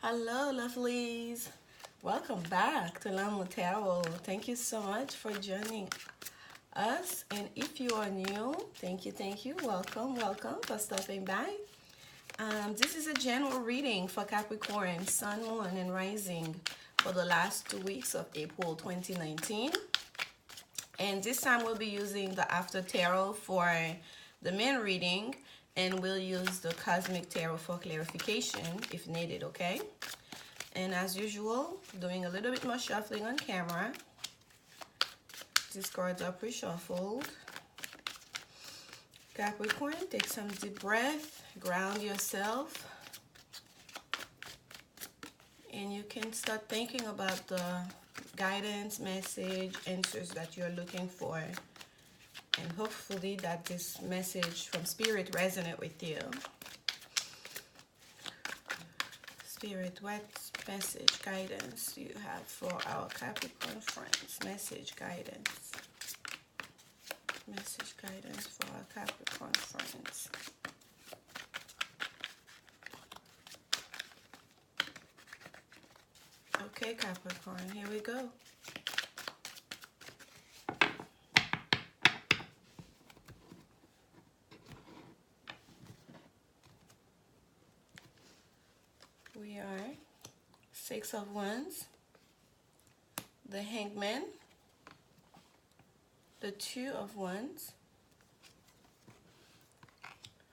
Hello, lovelies. Welcome back to Lanmou Tarot. Thank you so much for joining us. And if you are new, thank you. Welcome for stopping by. This is a general reading for Capricorn, Sun, Moon, and Rising for the last 2 weeks of April 2019. And this time we'll be using the After Tarot for the main reading, and we'll use the Cosmic Tarot for clarification if needed, okay? And as usual, doing a little bit more shuffling on camera. These cards are pre-shuffled. Capricorn, take some deep breath, ground yourself, and you can start thinking about the guidance, message, answers that you're looking for. And hopefully that this message from Spirit resonate with you. Spirit, what message, guidance do you have for our Capricorn friends? Message, guidance. Message, guidance for our Capricorn friends. Okay, Capricorn, here we go. We are Six of Wands, the Hangman, the Two of Wands,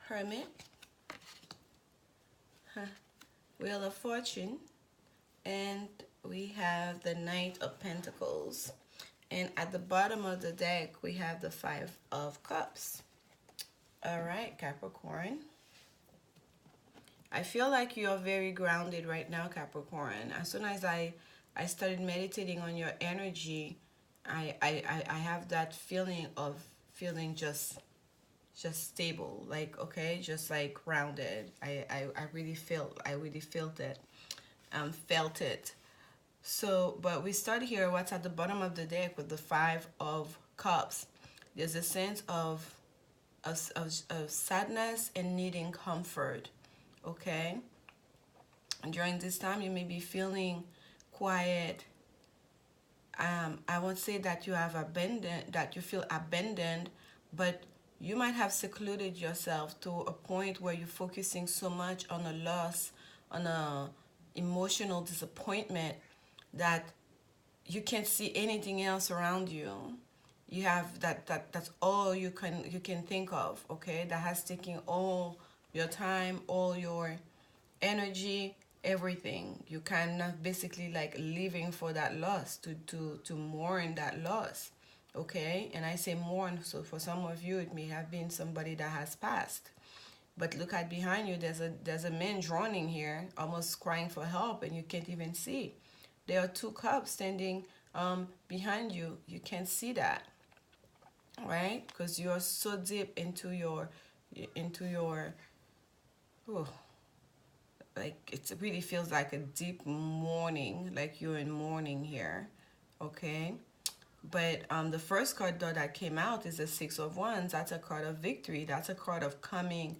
Hermit, Wheel of Fortune, and we have the Knight of Pentacles. And at the bottom of the deck, we have the Five of Cups. All right, Capricorn. I feel like you are very grounded right now, Capricorn. As soon as I started meditating on your energy, I have that feeling of feeling just stable, like, okay, just like grounded. I really felt it. Felt it. So, but we start here, what's at the bottom of the deck with the Five of Cups. There's a sense of sadness and needing comfort. Okay, and during this time you may be feeling quiet. I won't say that you have you feel abandoned, but you might have secluded yourself to a point where you're focusing so much on a loss, on a emotional disappointment, that you can't see anything else around you. You have that's all you can think of. Okay, that has taken all your time, all your energy, everything. You kind of basically like living for that loss, to mourn that loss. Okay, and I say mourn, so for some of you it may have been somebody that has passed. But look at behind you, there's a man drowning here, almost crying for help, and you can't even see. There are two cups standing behind you. You can't see that, right? Because you're so deep into your oh, like it really feels like a deep mourning, like you're in mourning here. Okay, but the first card though that came out is the Six of Wands. That's a card of victory. That's a card of coming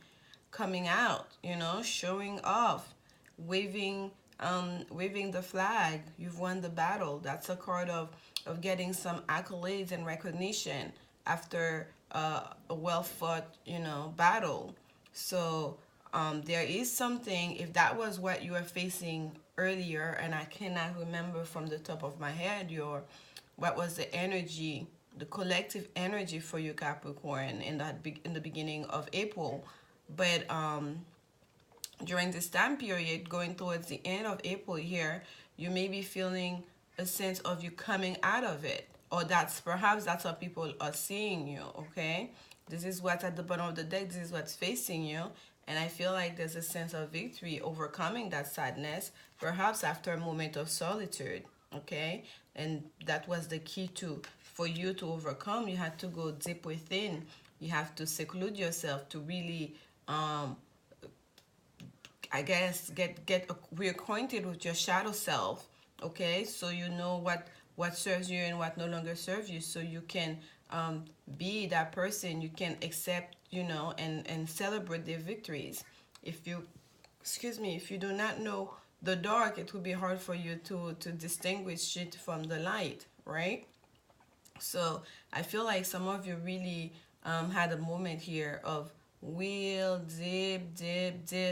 out, you know, showing off, waving the flag. You've won the battle. That's a card of getting some accolades and recognition after a well fought, you know, battle. So there is something, if that was what you were facing earlier, and I cannot remember from the top of my head what was the energy, the collective energy for you, Capricorn, in the beginning of April. But during this time period, going towards the end of April here, you may be feeling a sense of you coming out of it, or perhaps that's how people are seeing you. Okay, this is what's at the bottom of the deck. This is what's facing you, and I feel like there's a sense of victory, overcoming that sadness, perhaps after a moment of solitude. Okay, and that was the key for you to overcome. You had to go deep within. You have to seclude yourself to really I guess get reacquainted with your shadow self. Okay, so you know what serves you and what no longer serves you, so you can be that person. You can accept, you know, and celebrate their victories. If you, excuse me, if you do not know the dark, it would be hard for you to distinguish it from the light, right? So I feel like some of you really had a moment here of real deep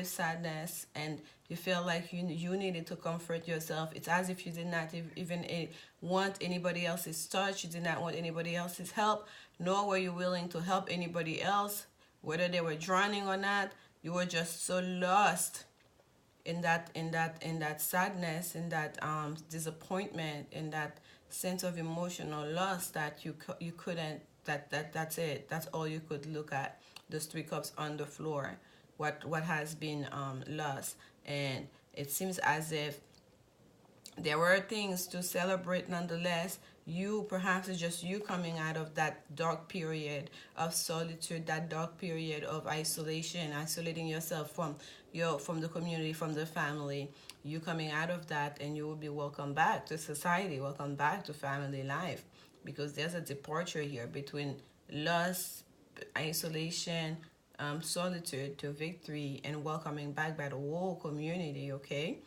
sadness, and you feel like you needed to comfort yourself. It's as if you did not even want anybody else's touch. You did not want anybody else's help, nor were you willing to help anybody else, whether they were drowning or not. You were just so lost in that sadness, in that disappointment, in that sense of emotional loss that you couldn't, that's it, that's all you could look at, those three cups on the floor, what has been lost. And it seems as if there were things to celebrate nonetheless. You, perhaps it's just you coming out of that dark period of solitude, that dark period of isolation, isolating yourself from the community, from the family. You coming out of that, and you will be welcome back to society, welcome back to family life, because there's a departure here between loss, isolation, solitude to victory, and welcoming back by the whole community. Okay.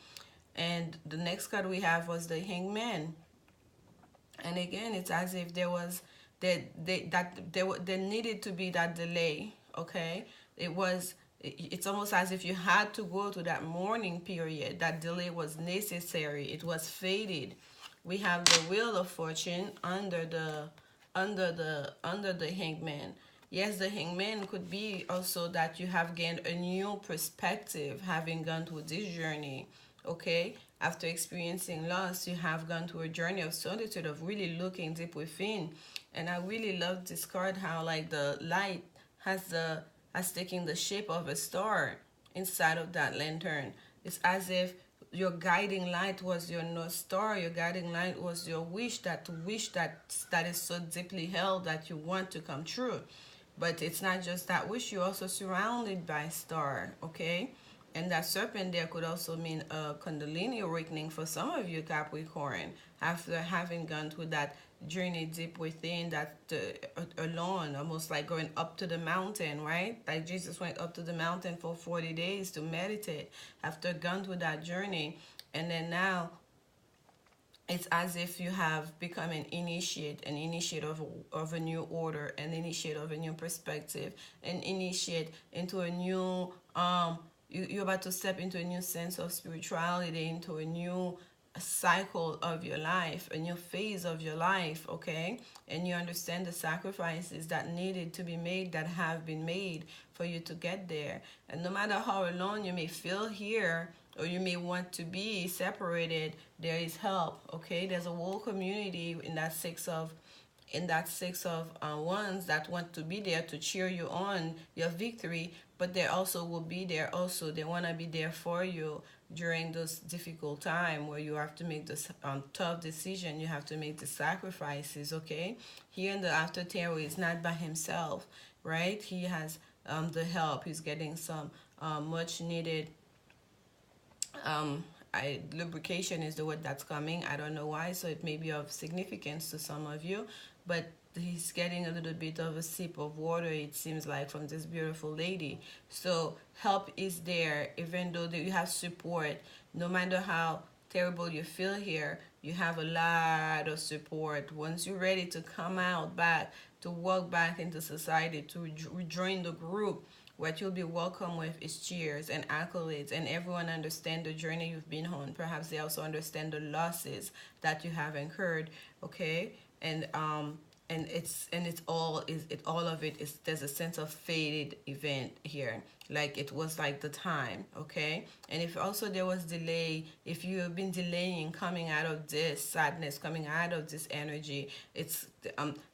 And the next card we have was the Hangman. And again, it's as if there was there needed to be that delay. Okay, it's almost as if you had to go to that mourning period. That delay was necessary. It was fated. We have the Wheel of Fortune under the Hangman. Yes, the Hangman could be also that you have gained a new perspective having gone through this journey. Okay, after experiencing loss, you have gone through a journey of solitude, of really looking deep within. And I really love this card, how like the light has taken the shape of a star inside of that lantern. It's as if your guiding light was your North Star. Your guiding light was your wish that is so deeply held that you want to come true. But it's not just that wish, you're also surrounded by star. Okay, and that serpent there could also mean a Kundalini awakening for some of you, Capricorn, after having gone through that journey deep within, that alone, almost like going up to the mountain, right? Like Jesus went up to the mountain for 40 days to meditate after gone through that journey. And then now it's as if you have become an initiate of a new order, an initiate of a new perspective, an initiate into a new you're about to step into a new sense of spirituality, into a new cycle of your life, a new phase of your life. Okay, and you understand the sacrifices that needed to be made, that have been made for you to get there. And no matter how alone you may feel here, or you may want to be separated, there is help. Okay, there's a whole community in that six of wands that want to be there to cheer you on your victory, but they also will be there also, they want to be there for you during those difficult time where you have to make this tough decision, you have to make the sacrifices. Okay, here in the after tarot is not by himself, right? He has the help, he's getting some much needed lubrication is the word that's coming. I don't know why, so it may be of significance to some of you, but he's getting a little bit of a sip of water, it seems like, from this beautiful lady. So help is there, even though you have support. No matter how terrible you feel here, you have a lot of support. Once you're ready to come out back, to walk back into society, to join the group, what you'll be welcome with is cheers and accolades, and everyone understand the journey you've been on. Perhaps they also understand the losses that you have incurred. Okay, and it's all of it is, there's a sense of faded event here, like it was like the time. Okay, and if also there was delay, if you have been delaying coming out of this sadness, coming out of this energy, it's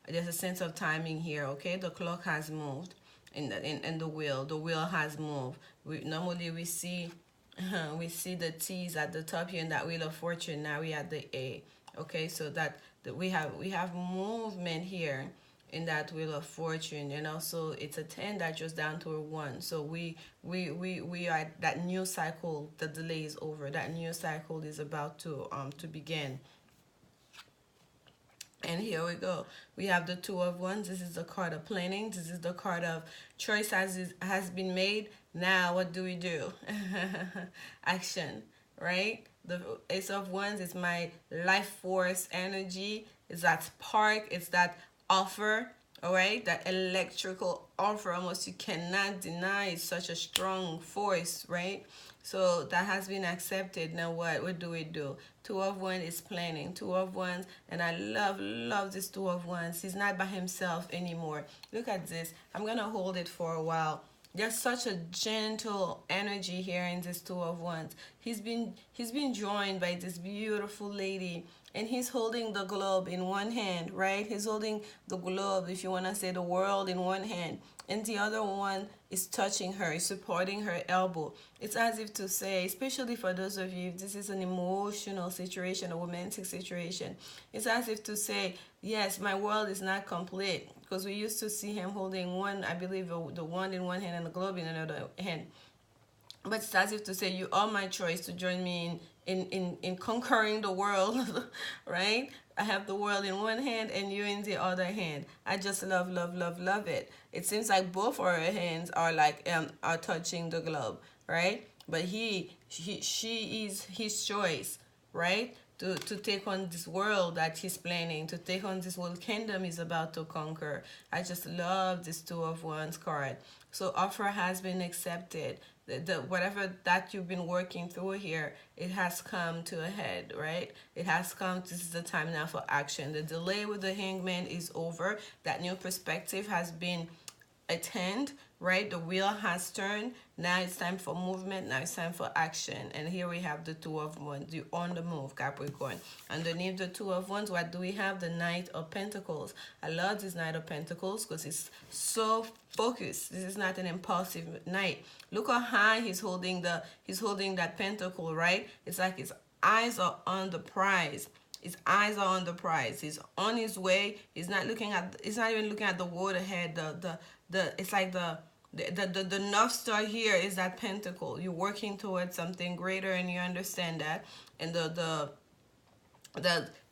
there's a sense of timing here. Okay, the clock has moved in the wheel has moved. We see we see the T's at the top here in that Wheel of Fortune. Now we at the A. Okay, so that we have movement here in that Wheel of Fortune, and also it's a 10 that goes down to a 1. So we are at that new cycle. The delay is over, that new cycle is about to begin. And here we go. We have the Two of Wands. This is the card of planning. This is the card of choice has been made. Now what do we do? Action. right? The Ace of Wands is my life force energy. It's that spark. It's that offer. All right, that electrical offer, almost you cannot deny. It's such a strong force, right? So that has been accepted. Now what do we do? Two of Wands is planning. Two of Wands, and I love this Two of Wands. He's not by himself anymore. Look at this. I'm gonna hold it for a while. There's such a gentle energy here in this Two of Wands. He's been joined by this beautiful lady, and he's holding the globe in one hand, right? He's holding the globe, if you want to say the world, in one hand, and the other one is touching her, is supporting her elbow. It's as if to say, especially for those of you, if this is an emotional situation, a romantic situation, it's as if to say, yes, my world is not complete, because we used to see him holding one, I believe, the wand in one hand and the globe in another hand. But it's as if to say, you are my choice to join me in conquering the world, right? I have the world in one hand and you in the other hand. I just love it. It seems like both our hands are like are touching the globe, right? But she is his choice, right? To take on this world that he's planning, to take on this world kingdom he's about to conquer. I just love this Two of Wands card. So offer has been accepted. The whatever that you've been working through here, it has come to a head, right? It has come. This is the time now for action. The delay with the Hangman is over. That new perspective has been attained, right? The wheel has turned. Now it's time for movement. Now it's time for action. And here we have the Two of Wands. You're on the move, Capricorn. Underneath the Two of Wands, what do we have? The Knight of Pentacles. I love this Knight of Pentacles because it's so focused. This is not an impulsive knight. Look how high he's holding that pentacle, right? It's like his eyes are on the prize. His eyes are on the prize. He's on his way. He's not looking at. He's not even looking at the road ahead. It's like the North Star here is that pentacle. You're working towards something greater, and you understand that. And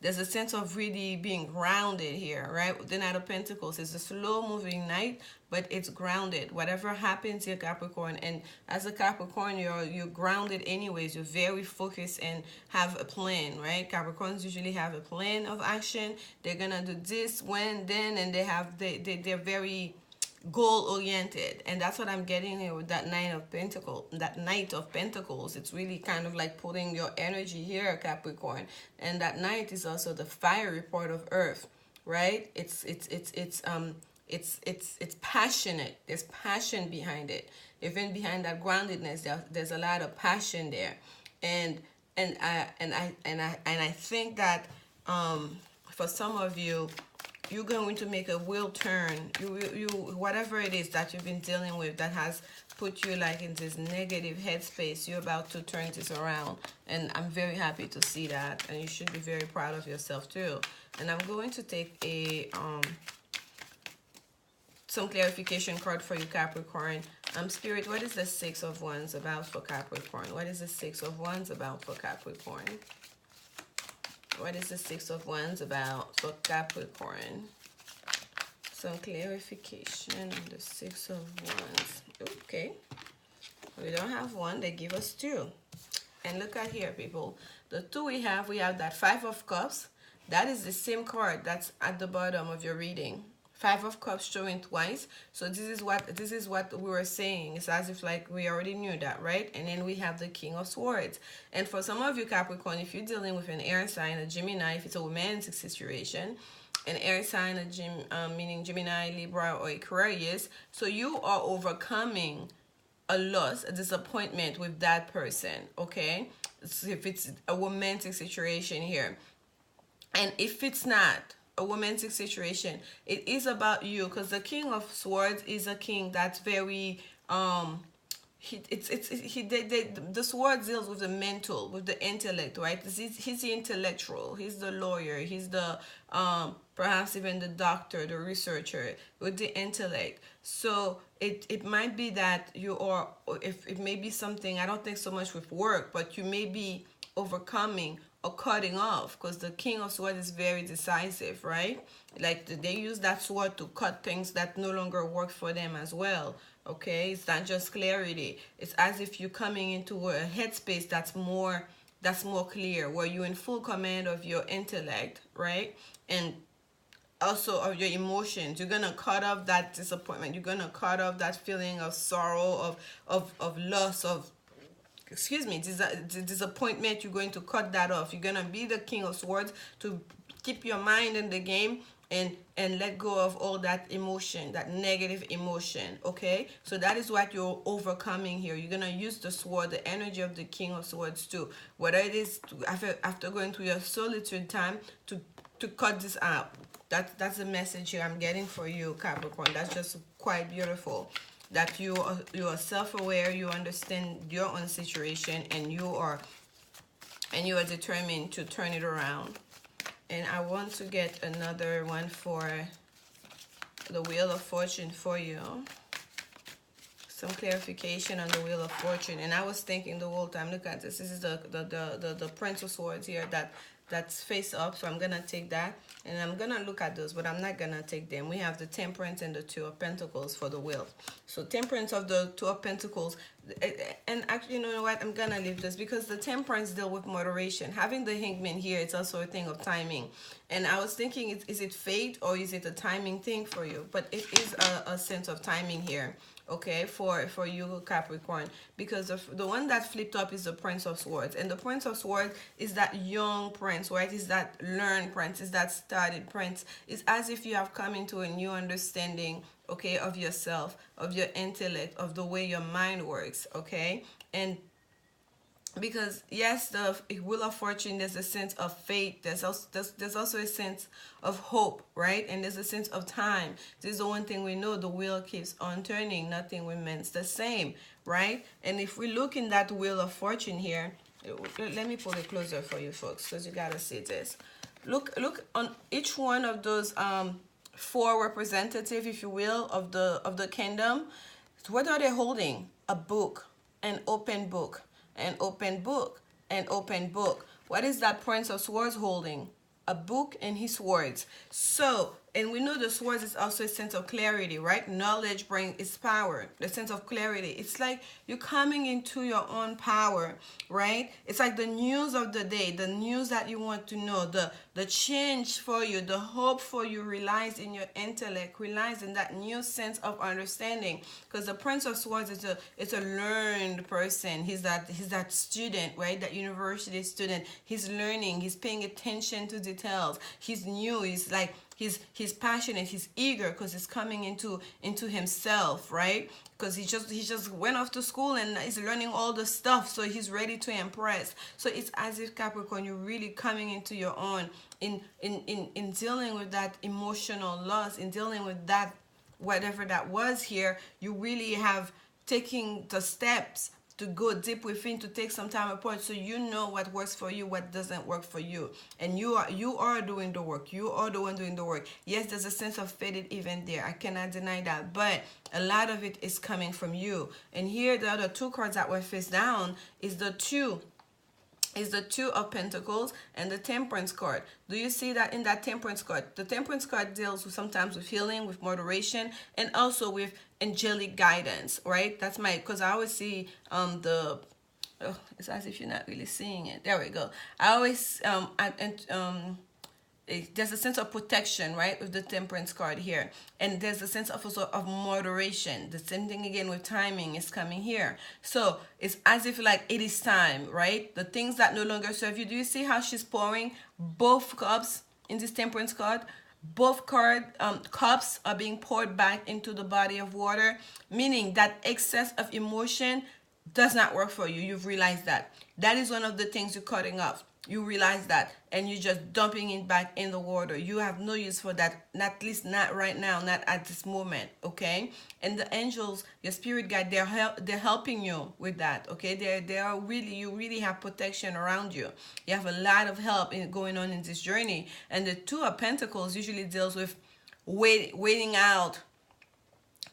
there's a sense of really being grounded here, right? The Knight of Pentacles is a slow-moving knight, but it's grounded. Whatever happens here, Capricorn, and as a Capricorn, you're grounded anyways. You're very focused and have a plan, right? Capricorns usually have a plan of action. They're gonna do this, when, then, and they're very goal oriented, and that's what I'm getting here with that Knight of Pentacles. It's really kind of like putting your energy here, Capricorn. And that Knight is also the fiery part of Earth, right? It's passionate. There's passion behind it. Even behind that groundedness, there's a lot of passion there. And I think that for some of you, you're going to make a will turn. You whatever it is that you've been dealing with that has put you like in this negative headspace, you're about to turn this around, and I'm very happy to see that, and you should be very proud of yourself too. And I'm going to take a some clarification card for you, Capricorn. Spirit, what is the Six of Wands about for Capricorn? What is the Six of Wands about for Capricorn? What is the Six of Wands about for Capricorn? Some clarification on the Six of Wands. Okay. We don't have one. They give us two. And look at here, people. The two we have that Five of Cups. That is the same card that's at the bottom of your reading. Five of Cups showing twice. So this is what we were saying. It's as if like we already knew that, right? And then we have the King of Swords. And for some of you, Capricorn, if you're dealing with an air sign, a Gemini, if it's a romantic situation, an air sign, meaning Gemini, Libra, or Aquarius, so you are overcoming a loss, a disappointment with that person, okay? So if it's a romantic situation here. And if it's not a romantic situation, it is about you, because the King of Swords is a king that's very the sword deals with the mental, with the intellect, right? He's the intellectual, he's the lawyer, he's the perhaps even the doctor, the researcher with the intellect. So it might be that you are, if it may be something, I don't think so much with work, but you may be overcoming or cutting off, because the King of Swords is very decisive, right? Like they use that sword to cut things that no longer work for them as well, Okay, it's not just clarity. It's as if you're coming into a headspace that's more clear, where you're in full command of your intellect, right? And also of your emotions. You're gonna cut off that disappointment. You're gonna cut off that feeling of sorrow, of loss, of, excuse me, disappointment. You're going to cut that off. You're gonna be the King of Swords to keep your mind in the game, and let go of all that emotion, that negative emotion. Okay, so that is what you're overcoming here. You're gonna use the sword, the energy of the King of Swords too, whether it is after going through your solitude time, to cut this out. That's the message here I'm getting for you, Capricorn. That's just quite beautiful, that you are self-aware, you understand your own situation, and you are determined to turn it around. And I want to get another one for the Wheel of Fortune for you. Some clarification on the Wheel of Fortune. And I was thinking the whole time, look at this. This is the Prince of Swords here that's face up. So I'm going to take that. And I'm going to look at those, but I'm not going to take them. We have the Temperance and the Two of Pentacles for the Wheel. So Temperance of the Two of Pentacles. And actually, you know what? I'm going to leave this because the Temperance deal with moderation. Having the Hangman here, it's also a thing of timing. And I was thinking, is it fate or is it a timing thing for you? But it is a sense of timing here. Okay, for you, Capricorn, because the one that flipped up is the Prince of Swords, and the Prince of Swords is that young prince, right? Is that learned prince, is that started prince. It's as if you have come into a new understanding, okay, of yourself, of your intellect, of the way your mind works. Okay, and because yes, the Wheel of Fortune, there's a sense of fate, there's also a sense of hope, right? And there's a sense of time. This is the one thing we know: the wheel keeps on turning, nothing remains the same, right? And if we look in that Wheel of Fortune here, let me pull it closer for you folks, because you gotta see this. Look on each one of those four representative, if you will, of the kingdom. What are they holding? A book, an open book, an open book, an open book. What is that Prince of Swords holding? A book and his swords. So, and we know the swords is also a sense of clarity, right? Knowledge brings its power, the sense of clarity. It's like you're coming into your own power, right? It's like the news of the day, the news that you want to know, the change for you, the hope for you relies in your intellect, relies in that new sense of understanding. Because the Prince of Swords is a learned person. He's that student, right? That university student. He's learning. He's paying attention to details. He's new. He's like he's passionate. He's eager because he's coming into himself, right? Because he just went off to school and is learning all the stuff, so he's ready to impress. So it's as if, Capricorn, you're really coming into your own in dealing with that emotional loss, in dealing with that whatever that was here. You really have taken the steps to go deep within, to take some time apart, so you know what works for you, what doesn't work for you. And you are doing the work. You are the one doing the work. Yes, there's a sense of faded even there, I cannot deny that, but a lot of it is coming from you. And here the other two cards that were face down is the Two of Pentacles and the Temperance card. Do you see that in that Temperance card? The Temperance card deals with sometimes with healing, with moderation, and also with angelic guidance, right? That's my, because I always see it's as if you're not really seeing it. There we go. I always there's a sense of protection, right, with the Temperance card here, and there's a sense of also of moderation. The same thing again with timing is coming here. So it's as if like it is time, right? The things that no longer serve you. Do you see how she's pouring both cups in this Temperance card? Both cups are being poured back into the body of water, meaning that excess of emotion does not work for you. You've realized that. That is one of the things you're cutting off. You realize that, and you're just dumping it back in the water. You have no use for that, at least not right now, not at this moment, okay? And the angels, your spirit guide, they're helping you with that, okay? They are really, you really have protection around you. You have a lot of help going on in this journey. And the Two of Pentacles usually deals with waiting out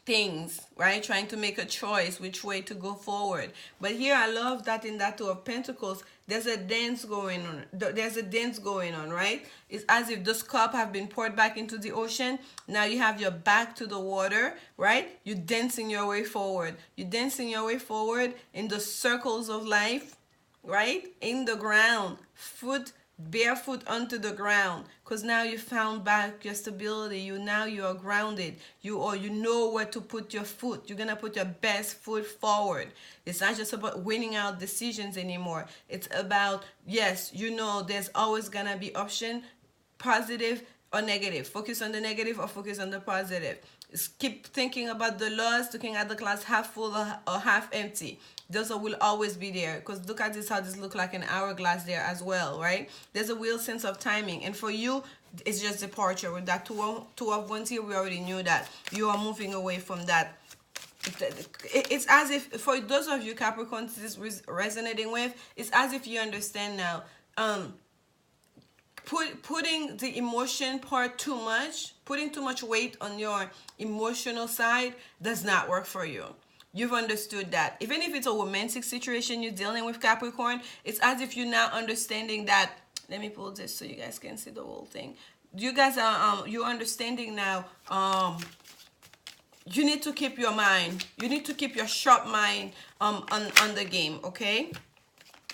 things, right? Trying to make a choice which way to go forward. But here I love that in that Two of Pentacles, there's a dance going on. There's a dance going on, right? It's as if those cup have been poured back into the ocean. Now you have your back to the water, right? You're dancing your way forward. You're dancing your way forward in the circles of life, right? In the ground, foot barefoot onto the ground, because now you found back your stability. You are grounded. You know where to put your foot. You're gonna put your best foot forward. It's not just about winning out decisions anymore. It's about, yes, there's always gonna be option, positive or negative. Focus on the negative or focus on the positive. Keep thinking about the loss, looking at the glass half full or half empty. Those will always be there, because look at this, how this look like an hourglass there as well, right? There's a real sense of timing, and for you, it's just departure. With that two of wands here, we already knew that you are moving away from that. It's as if, for those of you Capricorns this is resonating with, it's as if you understand now. Putting the emotion part too much, putting too much weight on your emotional side does not work for you. You've understood that. Even if it's a romantic situation you're dealing with, Capricorn, it's as if you're now understanding that. Let me pull this so you guys can see the whole thing. You guys are you're understanding now. You need to keep your mind. You need to keep your sharp mind on the game, okay?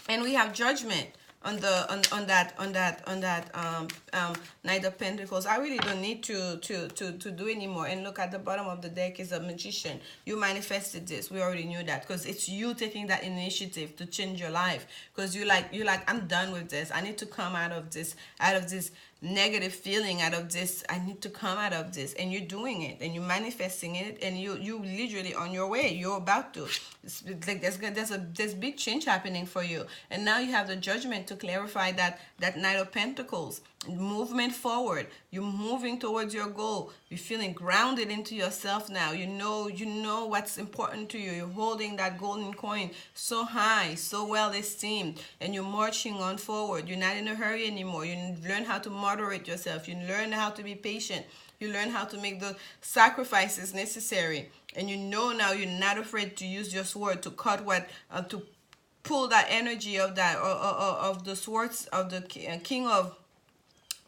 And we have Judgment on that Knight of Pentacles. I really don't need to do anymore. And look, at the bottom of the deck is a Magician. You manifested this. We already knew that, because it's you taking that initiative to change your life. Because you're like, I'm done with this. I need to come out of this negative feeling, out of this. I need to come out of this. And you're doing it, and you're manifesting it, and you literally on your way. You're about to. It's like there's big change happening for you. And now you have the Judgment to clarify that Knight of Pentacles. Movement forward. You're moving towards your goal. You're feeling grounded into yourself now. You know what's important to you. You're holding that golden coin so high, so well esteemed, and you're marching on forward. You're not in a hurry anymore. You learn how to moderate yourself. You learn how to be patient. You learn how to make the sacrifices necessary. And now you're not afraid to use your sword to cut to pull that energy of that of the swords of the King of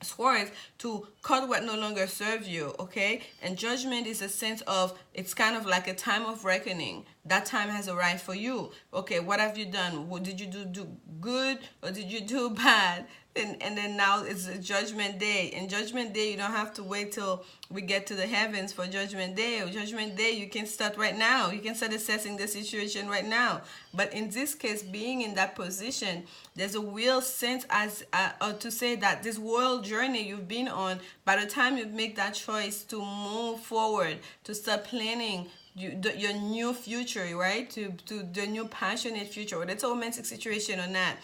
Swords, to cut what no longer serves you, okay? And Judgment is a sense of, it's kind of like a time of reckoning. That time has arrived for you. Okay, what have you done? What did you do good, or did you do bad? And then now it's a Judgment Day. And Judgment Day, you don't have to wait till we get to the heavens for Judgment Day. Judgment Day, you can start right now. You can start assessing the situation right now. But in this case, being in that position, there's a real sense to say that this world journey you've been on, by the time you make that choice to move forward, to start planning your new future, right? To the new passionate future, whether it's a romantic situation or not,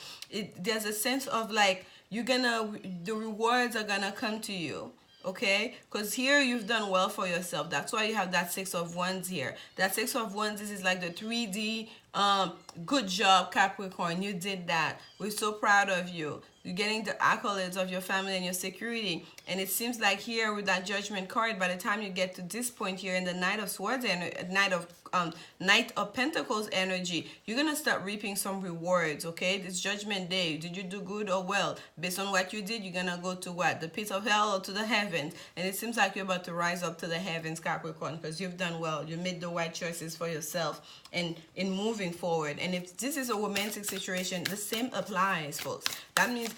there's a sense of like, the rewards are gonna come to you, okay? Because here you've done well for yourself. That's why you have that Six of Wands here. That Six of Wands, this is like the 3D good job, Capricorn. You did that. We're so proud of you. You're getting the accolades of your family and your security. And it seems like here with that Judgment card, by the time you get to this point here in the Knight of Swords and Knight of Pentacles energy, you're gonna start reaping some rewards, okay? This Judgment Day, did you do good or well? Based on what you did, you're gonna go to what? The pits of hell or to the heavens? And it seems like you're about to rise up to the heavens, Capricorn, because you've done well. You made the right choices for yourself and in moving forward. And if this is a romantic situation, the same applies, folks. That means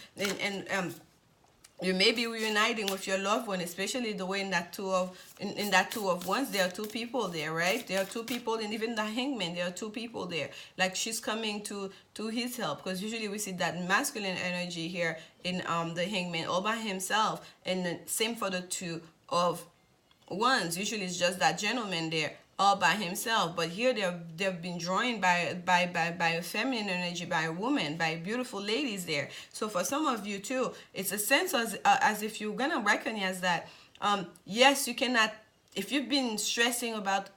you may be reuniting with your loved one, especially the way in that two of wands, there are two people there, right? There are two people, and even the Hangman, there are two people there. Like she's coming to his help, because usually we see that masculine energy here in the Hangman all by himself, and then same for the Two of Wands. Usually it's just that gentleman there all by himself, but here they've been joined by a feminine energy, by a woman, by beautiful ladies there. So for some of you too, it's a sense as if you're gonna recognize that yes, you cannot if you've been stressing about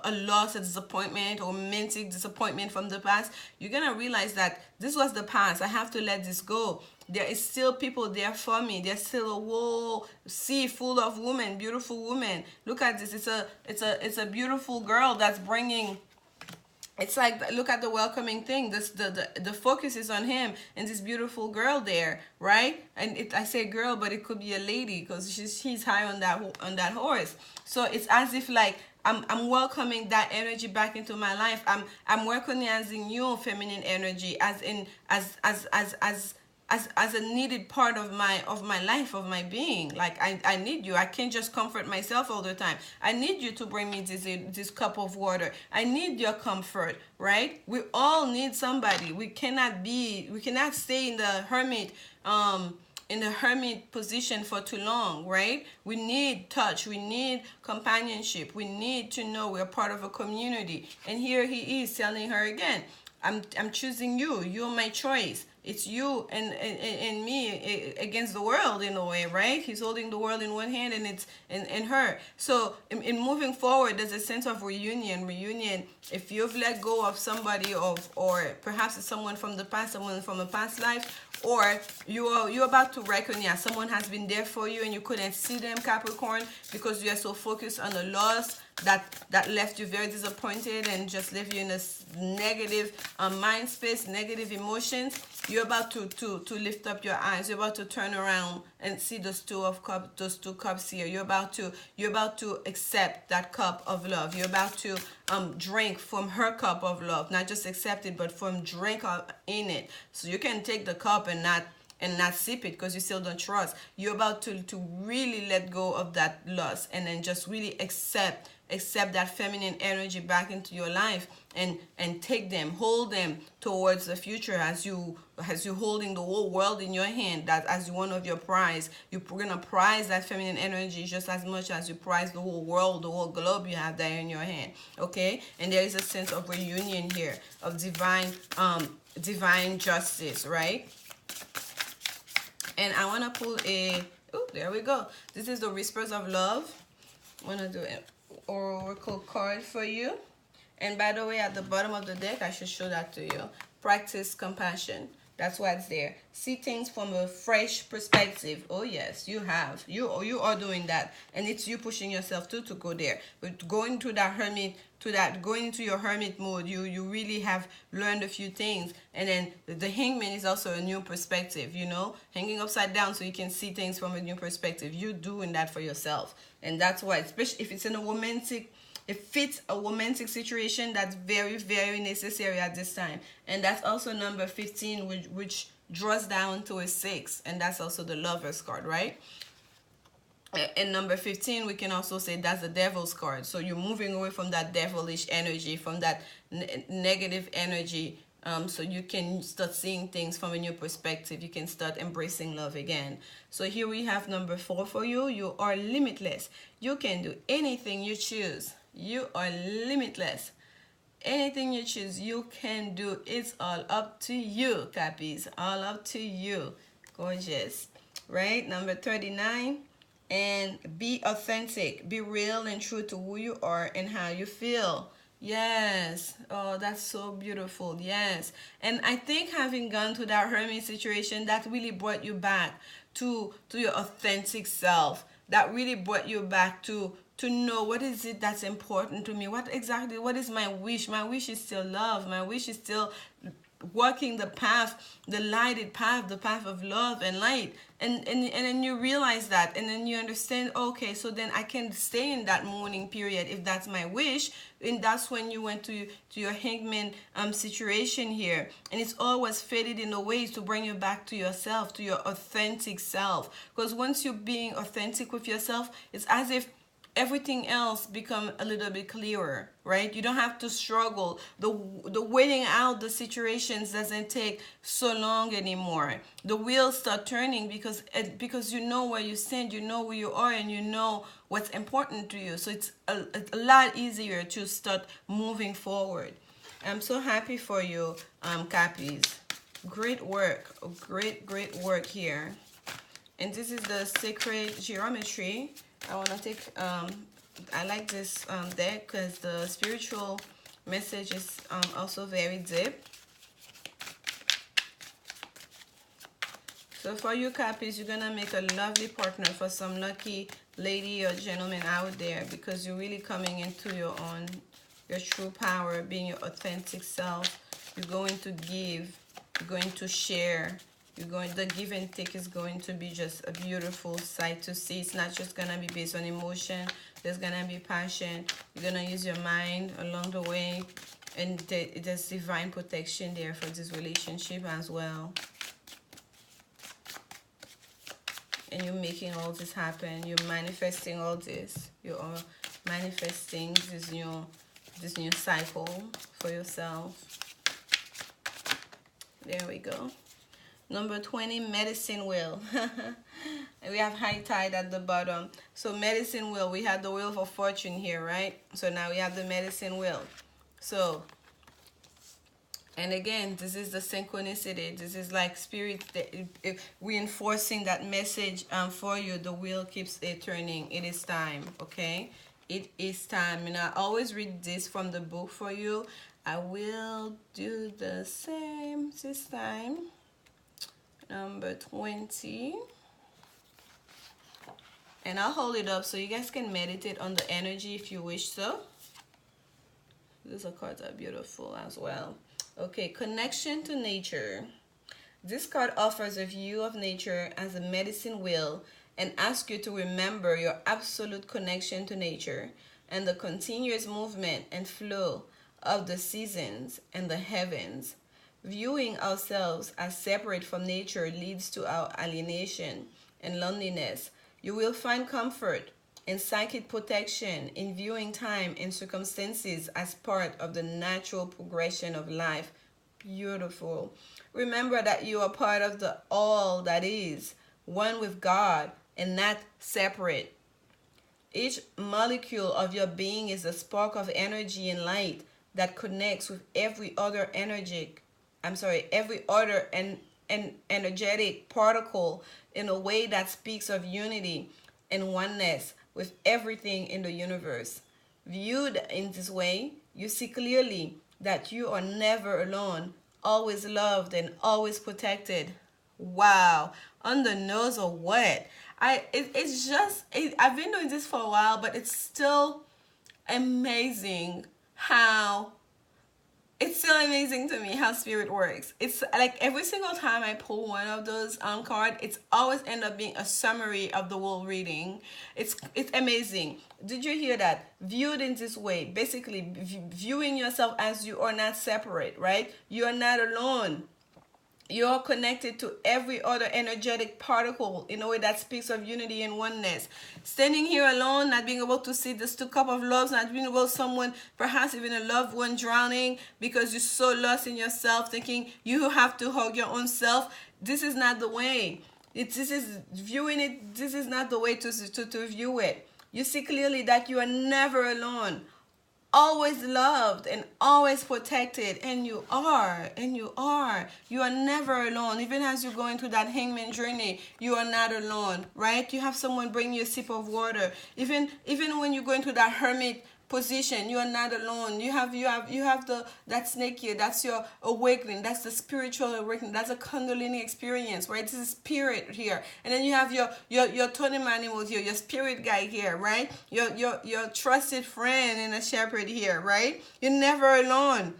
a loss, a disappointment, or romantic disappointment from the past, you're gonna realize that this was the past. I have to let this go. There is still people there for me. There's still a whole sea full of women, beautiful women. Look at this. It's a beautiful girl that's bringing. It's like, look at the welcoming thing. This the focus is on him and this beautiful girl there, right? And I say girl, but it could be a lady because she's high on that horse. So it's as if like I'm welcoming that energy back into my life. I'm recognizing your feminine energy as in as a needed part of my life, of my being. Like I need you. I can't just comfort myself all the time. I need you to bring me this cup of water. I need your comfort, right? We all need somebody. We cannot stay in the hermit position for too long, right? We need touch, we need companionship, we need to know we're part of a community. And here he is telling her again, I'm choosing you. You're my choice. It's you and me against the world in a way, right? He's holding the world in one hand and it's in her. So in moving forward, there's a sense of reunion. If you've let go of somebody or perhaps it's someone from the past, someone from a past life, or you're about to recognize someone has been there for you and you couldn't see them, Capricorn, because you are so focused on the loss that left you very disappointed and just left you in a negative mind space, negative emotions. You're about to lift up your eyes. You're about to turn around and see those two cups here. You're about to accept that cup of love. You're about to drink from her cup of love, not just accept it, but drink in it. So you can take the cup and not sip it because you still don't trust. You're about to really let go of that loss and then just really accept that feminine energy back into your life and take them, hold them towards the future as you holding the whole world in your hand, that as one of your prize. You're gonna prize that feminine energy just as much as you prize the whole world, the whole globe you have there in your hand. Okay? And there is a sense of reunion here, of divine justice, right? And I want to pull there we go. This is the Whispers of Love. I want to do an oracle card for you. And by the way, at the bottom of the deck, I should show that to you. Practice compassion. That's what's there. See things from a fresh perspective. Oh yes, you have. You are doing that. And it's you pushing yourself to go there. But going to that hermit, going into your hermit mode, you really have learned a few things. And then the hangman is also a new perspective, you know, hanging upside down so you can see things from a new perspective. You're doing that for yourself. And that's why, especially if it's in a romantic, it fits a romantic situation, that's very, very necessary at this time. And that's also number 15, which draws down to a 6. And that's also the Lover's card, right? And number 15, we can also say that's the Devil's card. So you're moving away from that devilish energy, from that negative energy. So you can start seeing things from a new perspective. You can start embracing love again. So here we have number 4 for you. You are limitless. You can do anything you choose. You are limitless. Anything you choose, you can do. It's all up to you, Cappies. All up to you. Gorgeous. Right? Number 39. And be authentic. Be real and true to who you are and how you feel. Yes. Oh, that's so beautiful. Yes. And I think having gone to that hermit situation, that really brought you back to your authentic self. That really brought you back to know what is it that's important to me. What is my wish? My wish is still love. My wish is still walking the path, the lighted path, the path of love and light. And then you realize that, and then you understand, okay, so then I can stay in that mourning period if that's my wish. And that's when you went to your hangman situation here. And it's always faded in a way to bring you back to yourself, to your authentic self. Because once you're being authentic with yourself, it's as if everything else become a little bit clearer, right? You don't have to struggle. The waiting out the situations doesn't take so long anymore. The wheels start turning because you know where you stand, you know who you are, and you know what's important to you. So it's a lot easier to start moving forward. I'm so happy for you, Cappies. Great work. Great work here. And this is the sacred geometry. I want to take I like this deck because the spiritual message is also very deep. So for you Cappies, you're gonna make a lovely partner for some lucky lady or gentleman out there, because you're really coming into your own, your true power, being your authentic self. You're going to give, you're going to share, the give and take is going to be just a beautiful sight to see. It's not just gonna be based on emotion. There's gonna be passion. You're gonna use your mind along the way, and there's divine protection there for this relationship as well. And you're making all this happen. You're manifesting all this. You are manifesting this new cycle for yourself. There we go. Number 20, medicine wheel. And we have high tide at the bottom. So medicine wheel, we have the wheel for fortune here, right? So now we have the medicine wheel. So, and again, this is the synchronicity. This is like spirit reinforcing that message for you. The wheel keeps turning. It is time, okay? It is time. And I always read this from the book for you. I will do the same this time. Number 20. And I'll hold it up so you guys can meditate on the energy if you wish so. These cards are beautiful as well. Okay, connection to nature. This card offers a view of nature as a medicine wheel and asks you to remember your absolute connection to nature and the continuous movement and flow of the seasons and the heavens. Viewing ourselves as separate from nature leads to our alienation and loneliness. You will find comfort and psychic protection in viewing time and circumstances as part of the natural progression of life. Beautiful. Remember that you are part of the all that is, one with God and not separate. Each molecule of your being is a spark of energy and light that connects with every other energetic particle in a way that speaks of unity and oneness with everything in the universe. Viewed in this way, you see clearly that you are never alone, always loved and always protected. Wow, on the nose or what? I've been doing this for a while, but it's still amazing how spirit works. It's like every single time I pull one of those cards, it's always end up being a summary of the whole reading. It's amazing. Did you hear that? Viewed in this way, basically viewing yourself as you are not separate, right? You are not alone. You're connected to every other energetic particle in a way that speaks of unity and oneness. Standing here alone, not being able to see this two cup of love, not being able to someone, perhaps even a loved one drowning because you're so lost in yourself, thinking you have to hug your own self. This is not the way. This is not the way to view it. You see clearly that you are never alone, always loved and always protected, and you are never alone. Even as you're going through that hangman journey, you are not alone, right? You have someone bring you a sip of water. Even when you're going through that hermit position, you are not alone. You have that snake here. That's your awakening. That's the spiritual awakening. That's a kundalini experience, right? This is spirit here. And then you have your totem animals here, your spirit guide here, right? Your trusted friend and a shepherd here, right? You're never alone.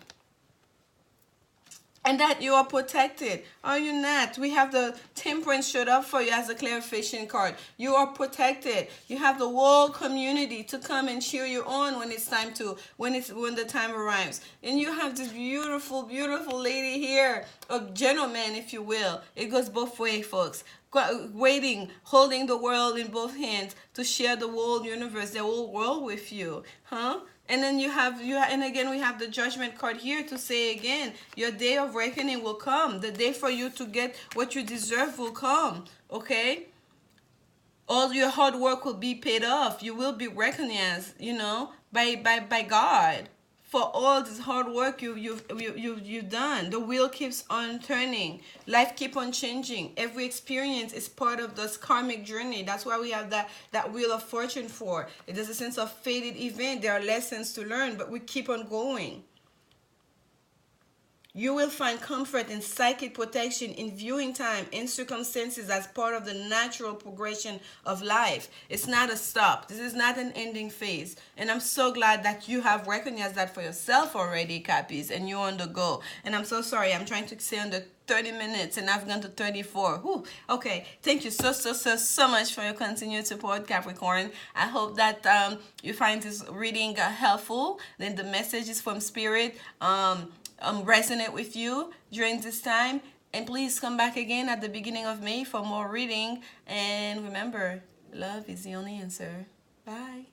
And that you are protected. Are you not? We have the temperance showed up for you as a clarification card. You are protected. You have the whole community to come and cheer you on when it's time to, when the time arrives. And you have this beautiful, beautiful lady here, a gentleman, if you will. It goes both ways, folks. Waiting, holding the world in both hands to share the whole universe, the whole world with you, huh? And then and again we have the judgment card here to say again, your day of reckoning will come. The day for you to get what you deserve will come, okay? All your hard work will be paid off. You will be recognized, by God for all this hard work you've done. The wheel keeps on turning. Life keep on changing. Every experience is part of this karmic journey. That's why we have that wheel of fortune for. It is a sense of fated event. There are lessons to learn, but we keep on going. You will find comfort in psychic protection, in viewing time, in circumstances as part of the natural progression of life. It's not a stop. This is not an ending phase. And I'm so glad that you have recognized that for yourself already, Cappies, and you're on the go. And I'm so sorry. I'm trying to stay under 30 minutes and I've gone to 34. Whew. Okay. Thank you so much for your continued support, Capricorn. I hope that you find this reading helpful. Then the message is from Spirit. Resonate with you during this time, and please come back again at the beginning of May for more reading. And remember, love is the only answer. Bye.